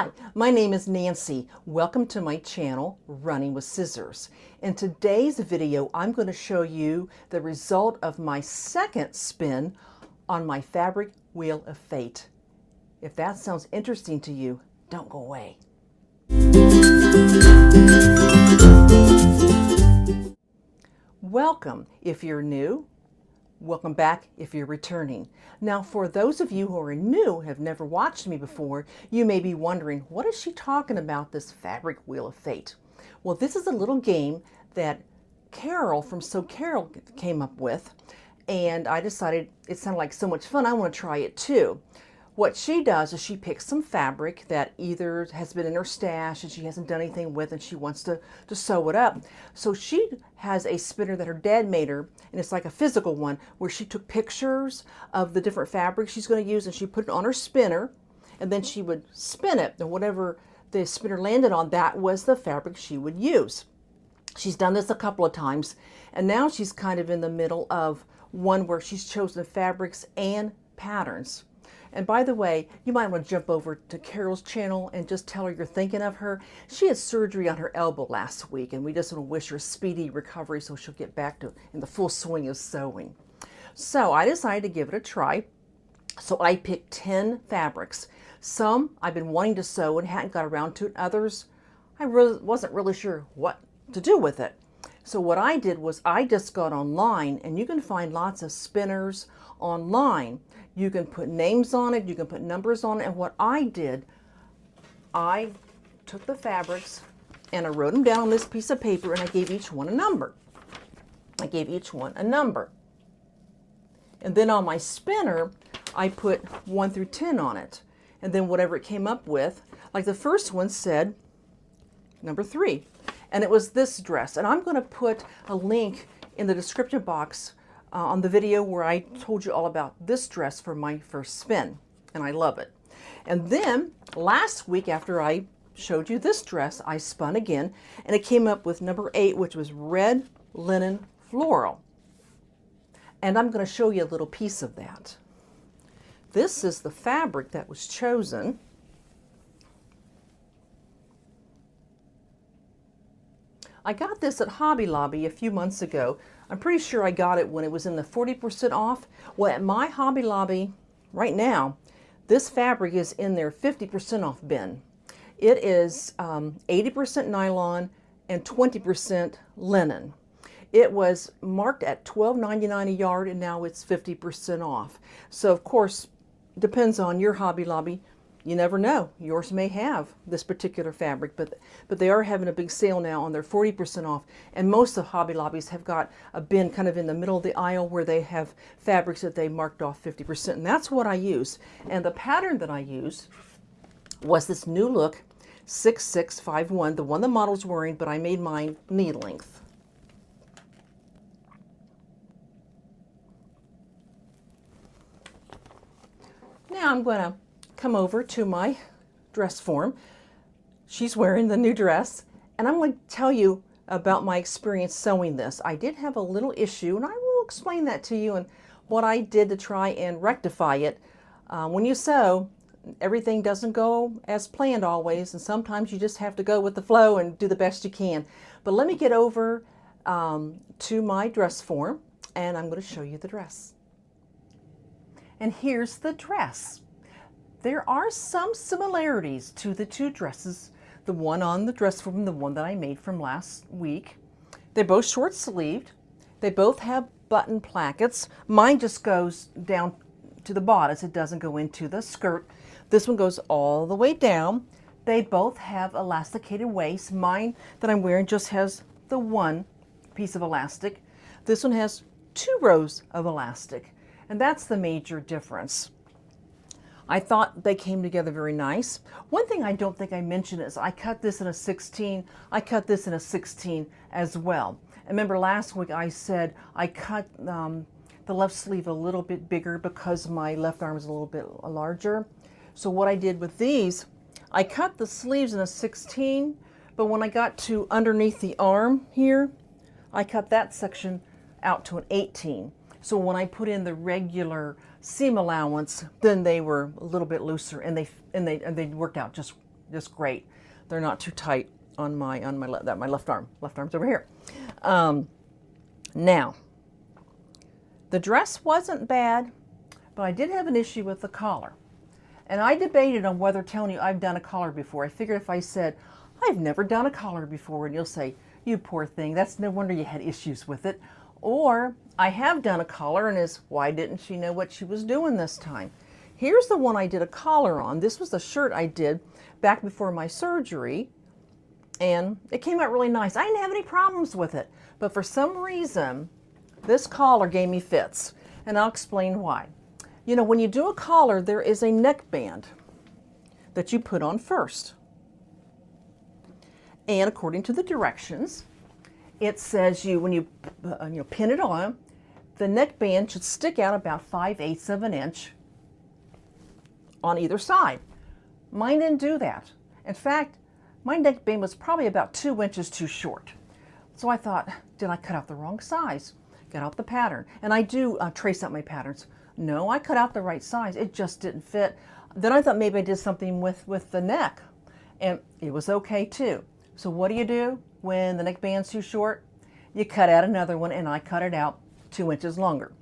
Hi, my name is Nancy. Welcome to my channel, Running with Scissors. In today's video, I'm going to show you the result of my second spin on my fabric wheel of fate. If that sounds interesting to you, don't go away. Welcome if you're new. Welcome back if you're returning. Now, for those of you who are new, have never watched me before, you may be wondering, what is she talking about, this fabric wheel of fate? Well, this is a little game that Carol from Sew Carol came up with, and I decided it sounded like so much fun, I want to try it too. What she does is she picks some fabric that either has been in her stash and she hasn't done anything with and she wants to sew it up. So she has a spinner that her dad made her, and it's like a physical one where she took pictures of the different fabrics she's going to use and she put it on her spinner, and then she would spin it, and whatever the spinner landed on, that was the fabric she would use. She's done this a couple of times, and now she's kind of in the middle of one where she's chosen fabrics and patterns. And by the way, you might want to jump over to Carol's channel and just tell her you're thinking of her. She had surgery on her elbow last week, and we just want to wish her a speedy recovery so she'll get back to in the full swing of sewing. So I decided to give it a try. So I picked 10 fabrics. Some I've been wanting to sew and hadn't got around to it. Others I wasn't really sure what to do with it. So what I did was I just got online, and you can find lots of spinners online. You can put names on it, you can put numbers on it, and what I did, I took the fabrics and I wrote them down on this piece of paper, and I gave each one a number. I gave each one a number. And then on my spinner, I put 1 through 10 on it. And then whatever it came up with, like the first one said number 3. And it was this dress. And I'm going to put a link in the description box on the video where I told you all about this dress for my first spin. And I love it. And then last week, after I showed you this dress, I spun again. And it came up with number 8, which was red linen floral. And I'm going to show you a little piece of that. This is the fabric that was chosen. I got this at Hobby Lobby a few months ago. I'm pretty sure I got it when it was in the 40% off. Well, at my Hobby Lobby right now, this fabric is in their 50% off bin. It is 80% nylon and 20% linen. It was marked at $12.99 a yard, and now it's 50% off. So of course, depends on your Hobby Lobby. You never know. Yours may have this particular fabric, but they are having a big sale now on their 40% off. And most of Hobby Lobbies have got a bin kind of in the middle of the aisle where they have fabrics that they marked off 50%. And that's what I use. And the pattern that I used was this New Look 6651, the one the model's wearing, but I made mine knee length. Now I'm going to come over to my dress form. She's wearing the new dress, and I'm going to tell you about my experience sewing this. I did have a little issue, and I will explain that to you and what I did to try and rectify it. When you sew, everything doesn't go as planned always, and sometimes you just have to go with the flow and do the best you can. But let me get over to my dress form, and I'm going to show you the dress. And here's the dress. There are some similarities to the two dresses, the one on the dress form and the one that I made from last week. They're both short sleeved. They both have button plackets. Mine just goes down to the bodice. It doesn't go into the skirt. This one goes all the way down. They both have elasticated waist. Mine that I'm wearing just has the one piece of elastic. This one has 2 rows of elastic, and that's the major difference. I thought they came together very nice. One thing I don't think I mentioned is I cut this in a 16. I cut this in a 16 as well. And remember last week I said I cut the left sleeve a little bit bigger because my left arm is a little bit larger. So what I did with these, I cut the sleeves in a 16, but when I got to underneath the arm here, I cut that section out to an 18. So when I put in the regular seam allowance, then they were a little bit looser, and they worked out just just great. They're not too tight on my left arm. Left arm's over here. Now, the dress wasn't bad, but I did have an issue with the collar. And I debated on whether telling you I've done a collar before. I figured if I said, I've never done a collar before, and you'll say, you poor thing, that's no wonder you had issues with it. Or, I have done a collar, and why didn't she know what she was doing this time? Here's the one I did a collar on. This was the shirt I did back before my surgery, and it came out really nice. I didn't have any problems with it, but for some reason, this collar gave me fits, and I'll explain why. You know, when you do a collar, there is a neckband that you put on first. And according to the directions, it says when you pin it on, the neckband should stick out about 5/8 of an inch on either side. Mine didn't do that. In fact, my neckband was probably about 2 inches too short. So I thought, did I cut out the wrong size? Got out the pattern. And I do trace out my patterns. No, I cut out the right size. It just didn't fit. Then I thought maybe I did something with the neck. And it was okay too. So what do when the neckband's too short? You cut out another one, and I cut it out 2 inches longer.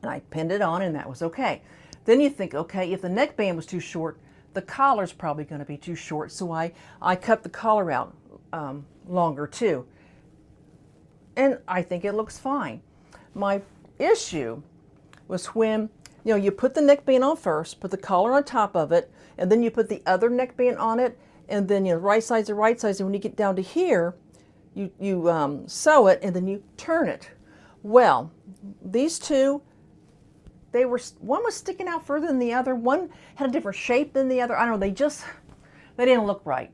And I pinned it on, and that was okay. Then you think, okay, if the neckband was too short, the collar's probably going to be too short. So I cut the collar out longer too. And I think it looks fine. My issue was when you put the neckband on first, put the collar on top of it, and then you put the other neckband on it, and then right side's the right size, and when you get down to here, you sew it, and then you turn it. Well, these two, one was sticking out further than the other, one had a different shape than the other. I don't know, they didn't look right.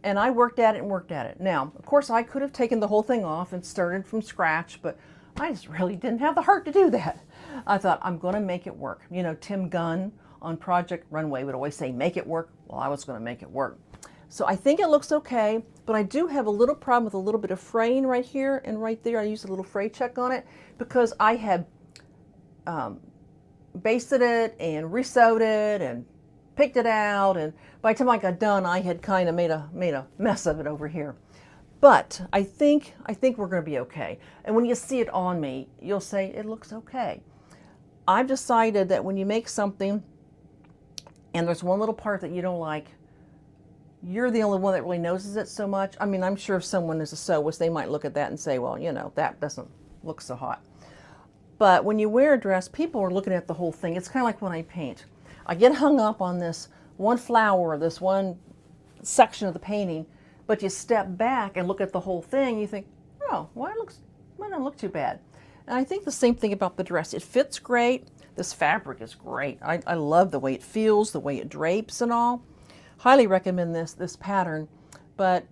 And I worked at it. Now, of course, I could have taken the whole thing off and started from scratch, but I just really didn't have the heart to do that. I thought, I'm going to make it work. You know, Tim Gunn on Project Runway would always say, make it work. Well, I was going to make it work. So I think it looks okay, but I do have a little problem with a little bit of fraying right here and right there. I used a little fray check on it because I had basted it and resewed it and picked it out, and by the time I got done, I had kind of made a mess of it over here. But I think we're going to be okay. And when you see it on me, you'll say it looks okay. I've decided that when you make something and there's one little part that you don't like, you're the only one that really notices it so much. I mean, I'm sure if someone is a sewist, they might look at that and say, well, that doesn't look so hot. But when you wear a dress, people are looking at the whole thing. It's kind of like when I paint. I get hung up on this one flower, this one section of the painting, but you step back and look at the whole thing, you think, oh, well, it doesn't look too bad. And I think the same thing about the dress. It fits great. This fabric is great. I love the way it feels, the way it drapes and all. Highly recommend this pattern, but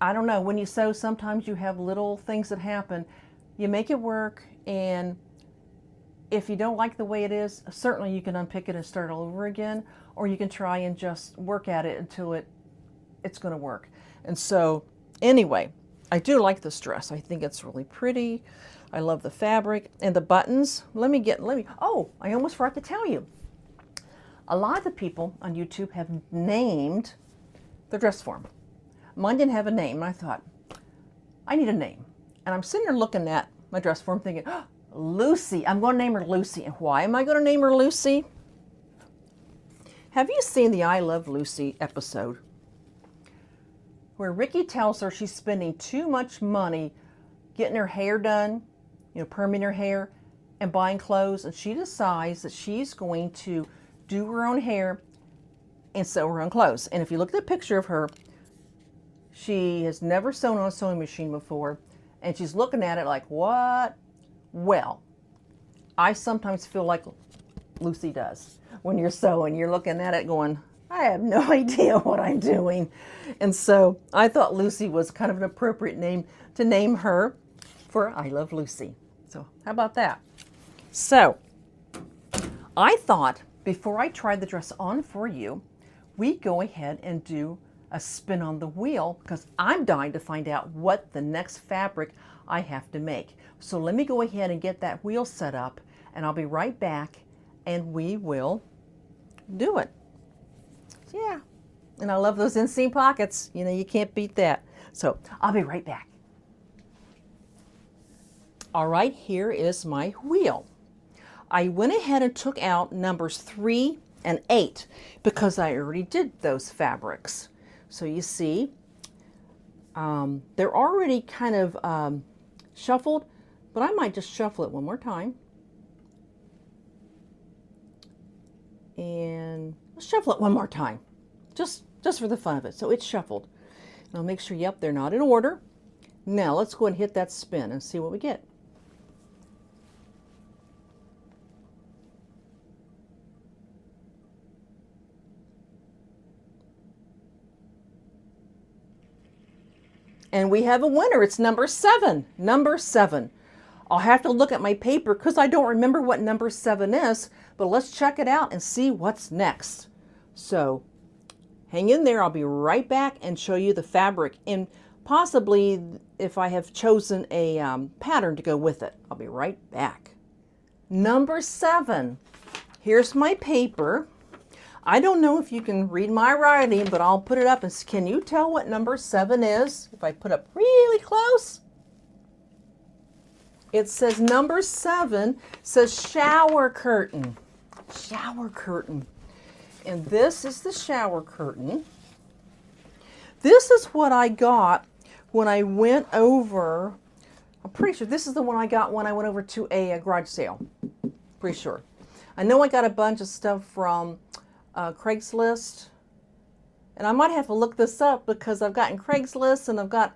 I don't know, when you sew, sometimes you have little things that happen. You make it work, and if you don't like the way it is, certainly you can unpick it and start all over again, or you can try and just work at it until it's going to work. And so, anyway, I do like this dress. I think it's really pretty. I love the fabric and the buttons. Oh, I almost forgot to tell you. A lot of the people on YouTube have named their dress form. Mine didn't have a name, and I thought, I need a name. And I'm sitting there looking at my dress form thinking, oh, Lucy, I'm going to name her Lucy. And why am I going to name her Lucy? Have you seen the I Love Lucy episode? Where Ricky tells her she's spending too much money getting her hair done, perming her hair, and buying clothes, and she decides that she's going to do her own hair and sew her own clothes. And if you look at the picture of her, she has never sewn on a sewing machine before, and she's looking at it like, what? Well, I sometimes feel like Lucy does. When you're sewing, you're looking at it going, I have no idea what I'm doing. And so I thought Lucy was kind of an appropriate name to name her for I Love Lucy. So how about that? So I thought before I tried the dress on for you, we go ahead and do a spin on the wheel because I'm dying to find out what the next fabric I have to make. So let me go ahead and get that wheel set up, and I'll be right back and we will do it. Yeah, And I love those inseam pockets. You know, you can't beat that. So I'll be right back. All right, here is my wheel. I went ahead and took out numbers 3 and 8 because I already did those fabrics. So you see, they're already kind of shuffled, but I might just shuffle it one more time. And let's shuffle it one more time, just for the fun of it. So it's shuffled. And I'll make sure, yep, they're not in order. Now let's go and hit that spin and see what we get. And we have a winner. It's number 7. Number 7. I'll have to look at my paper because I don't remember what number 7 is, but let's check it out and see what's next. So hang in there. I'll be right back and show you the fabric and possibly if I have chosen a pattern to go with it. I'll be right back. Number 7. Here's my paper. I don't know if you can read my writing, but I'll put it up. And can you tell what number 7 is? If I put up really close, it says number 7 says shower curtain. Shower curtain. And this is the shower curtain. This is what I got when I went over. I'm pretty sure this is the one I got when I went over to a garage sale. Pretty sure. I know I got a bunch of stuff from Craigslist, and I might have to look this up because I've gotten Craigslist and I've got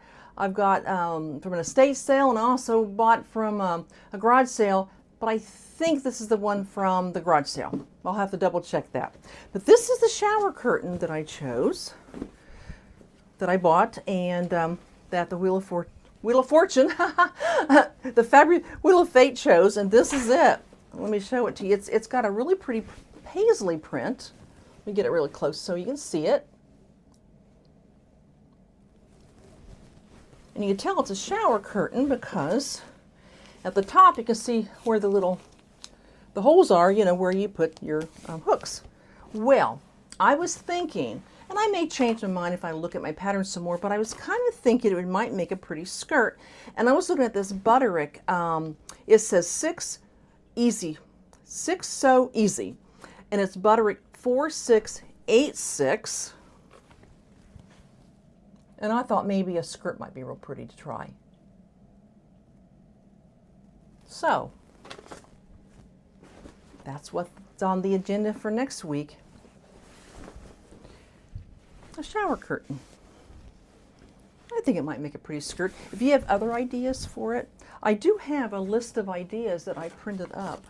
from an estate sale and I also bought from a garage sale, but I think this is the one from the garage sale. I'll have to double check that. But this is the shower curtain that I chose, that I bought, and that the Wheel of Fortune, the fabric Wheel of Fate chose, and this is it. Let me show it to you. It's got a really pretty paisley print. Let me get it really close so you can see it. And you can tell it's a shower curtain because at the top you can see where the holes are, you know, where you put your hooks. Well, I was thinking, and I may change my mind if I look at my pattern some more, but I was kind of thinking it might make a pretty skirt. And I was looking at this Butterick. It says 6 Sew Easy. And it's Butterick 4686. And I thought maybe a skirt might be real pretty to try. So that's what's on the agenda for next week. A shower curtain. I think it might make a pretty skirt. If you have other ideas for it, I do have a list of ideas that I printed up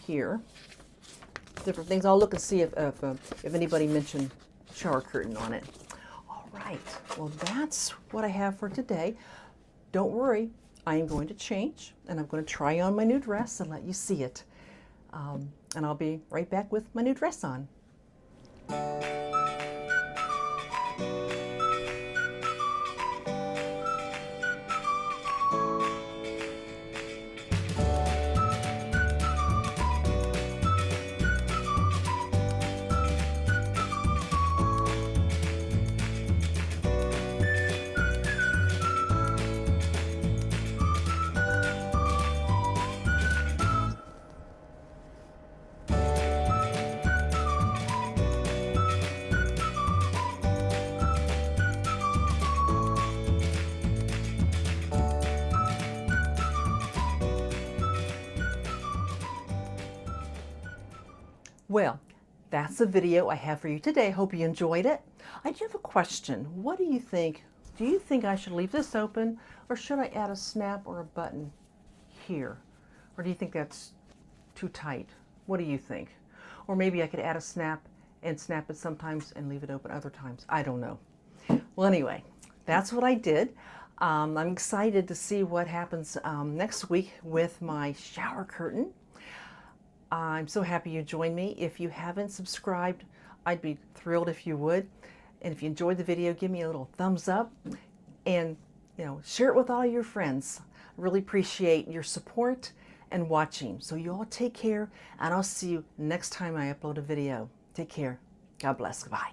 here. Different things. I'll look and see if anybody mentioned shower curtain on it. All right. Well, that's what I have for today. Don't worry. I am going to change, and I'm going to try on my new dress and let you see it. And I'll be right back with my new dress on. Well, that's the video I have for you today. Hope you enjoyed it. I do have a question. What do you think? Do you think I should leave this open, or should I add a snap or a button here? Or do you think that's too tight? What do you think? Or maybe I could add a snap and snap it sometimes and leave it open other times. I don't know. Well, anyway, that's what I did. I'm excited to see what happens next week with my shower curtain. I'm so happy you joined me. If you haven't subscribed, I'd be thrilled if you would. And if you enjoyed the video, give me a little thumbs up and, you know, share it with all your friends. I really appreciate your support and watching. So you all take care, and I'll see you next time I upload a video. Take care. God bless. Goodbye.